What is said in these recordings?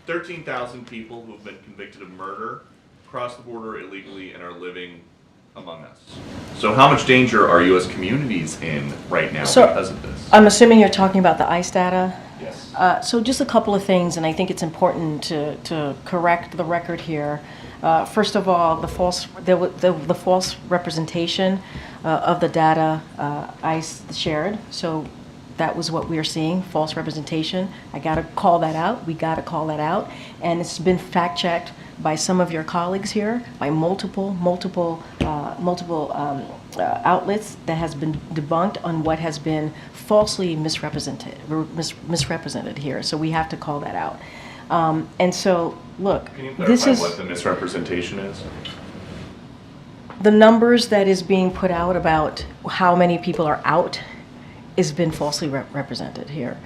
13,000 people who have been convicted of murder crossed the border illegally and are living among us. So how much danger are U.S. communities in right now because of this? I'm assuming you're talking about the ICE data? Yes. So just a couple of things, and I think it's important to correct the record here. First of all, the false representation of the data ICE shared. So that was what we are seeing, false representation. I got to call that out. We got to call that out. And it's been fact-checked by some of your colleagues here, by multiple outlets that has been debunked on what has been falsely misrepresented here. So we have to call that out. And so, look, can you clarify what the misrepresentation is? The numbers that is being put out about how many people are out has been falsely represented here.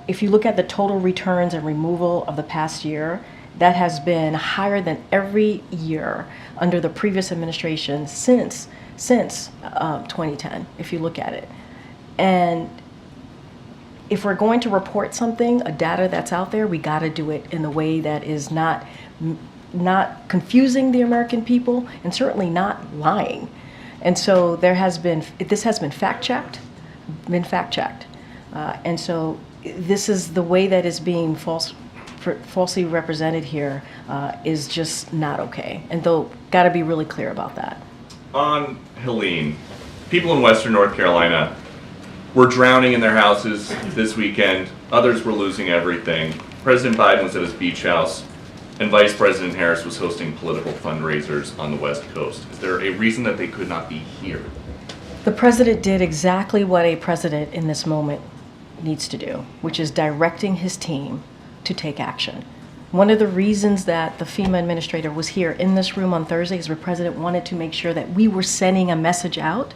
If you look at the total returns and removal of the past year, that has been higher than every year under the previous administration since 2010, if you look at it. And if we're going to report something, a data that's out there, we got to do it in a way that is not confusing the American people and certainly not lying. And so this has been fact-checked. And so this is the way that is being falsely represented here is just not okay. And though, got to be really clear about that. On Helene, people in Western North Carolina were drowning in their houses this weekend. Others were losing everything. President Biden was at his beach house, and Vice President Harris was hosting political fundraisers on the West Coast. Is there a reason that they could not be here? The president did exactly what a president in this moment needs to do, which is directing his team to take action. One of the reasons that the FEMA administrator was here in this room on Thursday is the president wanted to make sure that we were sending a message out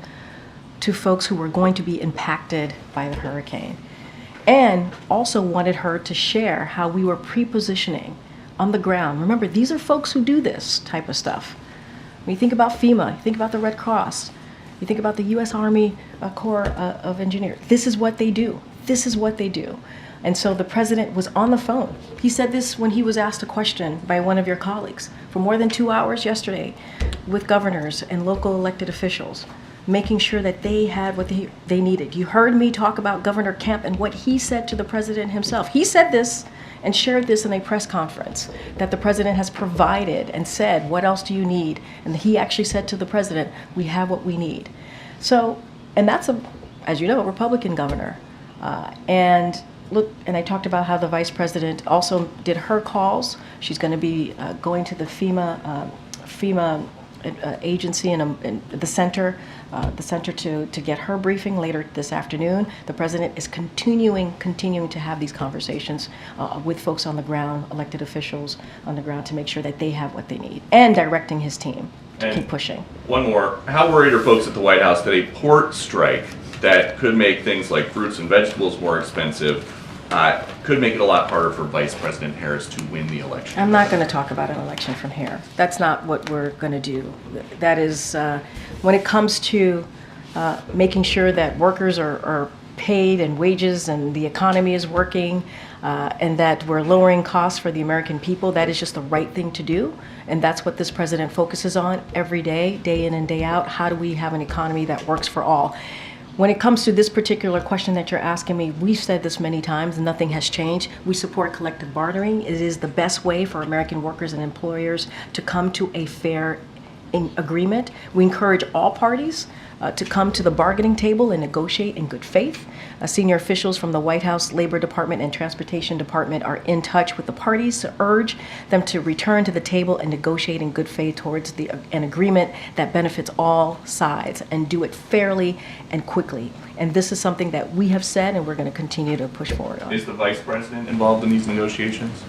to folks who were going to be impacted by the hurricane, and also wanted her to share how we were pre-positioning on the ground. Remember, these are folks who do this type of stuff. When you think about FEMA, you think about the Red Cross, you think about the U.S. Army Corps of Engineers. This is what they do. This is what they do. And so the president was on the phone. He said this when he was asked a question by one of your colleagues for more than 2 hours yesterday with governors and local elected officials, making sure that they had what they needed. You heard me talk about Governor Kemp and what he said to the president himself. He said this and shared this in a press conference, that the president has provided and said, what else do you need? And he actually said to the president, we have what we need. So, and that's as you know, a Republican governor. And look, and I talked about how the vice president also did her calls. She's going to be going to the FEMA agency and the center to get her briefing later this afternoon. The president is continuing to have these conversations with folks on the ground, elected officials on the ground, to make sure that they have what they need, and directing his team to keep pushing. One more. How worried are folks at the White House that a port strike that could make things like fruits and vegetables more expensive could make it a lot harder for Vice President Harris to win the election? I'm not going to talk about an election from here. That's not what we're going to do. That is, when it comes to making sure that workers are paid and wages and the economy is working, and that we're lowering costs for the American people, that is just the right thing to do. And that's what this president focuses on every day, day in and day out. How do we have an economy that works for all? When it comes to this particular question that you're asking me, we've said this many times, and nothing has changed. We support collective bargaining. It is the best way for American workers and employers to come to a fair agreement. We encourage all parties to come to the bargaining table and negotiate in good faith. Senior officials from the White House, Labor Department, and Transportation Department are in touch with the parties to urge them to return to the table and negotiate in good faith towards an agreement that benefits all sides, and do it fairly and quickly. And this is something that we have said, and we're going to continue to push forward on. Is the Vice President involved in these negotiations?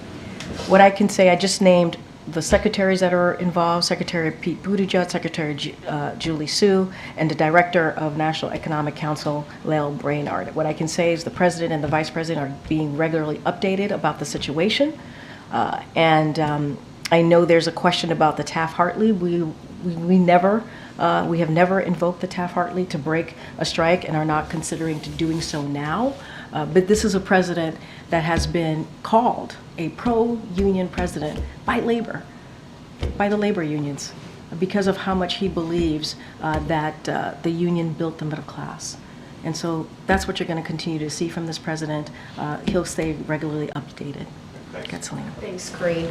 What I can say, I just named the secretaries that are involved: Secretary Pete Buttigieg, Secretary Julie Su, and the Director of National Economic Council, Lael Brainard. What I can say is the President and the Vice President are being regularly updated about the situation. And I know there's a question about the Taft-Hartley. We have never invoked the Taft-Hartley to break a strike, and are not considering doing so now. But this is a president that has been called a pro-union president by labor, by the labor unions, because of how much he believes that the union built the middle class. And so that's what you're going to continue to see from this president. He'll stay regularly updated. Catalina. Thanks, Karine.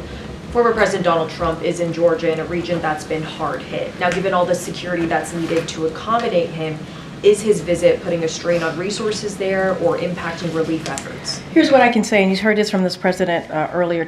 Former President Donald Trump is in Georgia, in a region that's been hard hit. Now, given all the security that's needed to accommodate him, is his visit putting a strain on resources there or impacting relief efforts? Here's what I can say, and you've heard this from this president earlier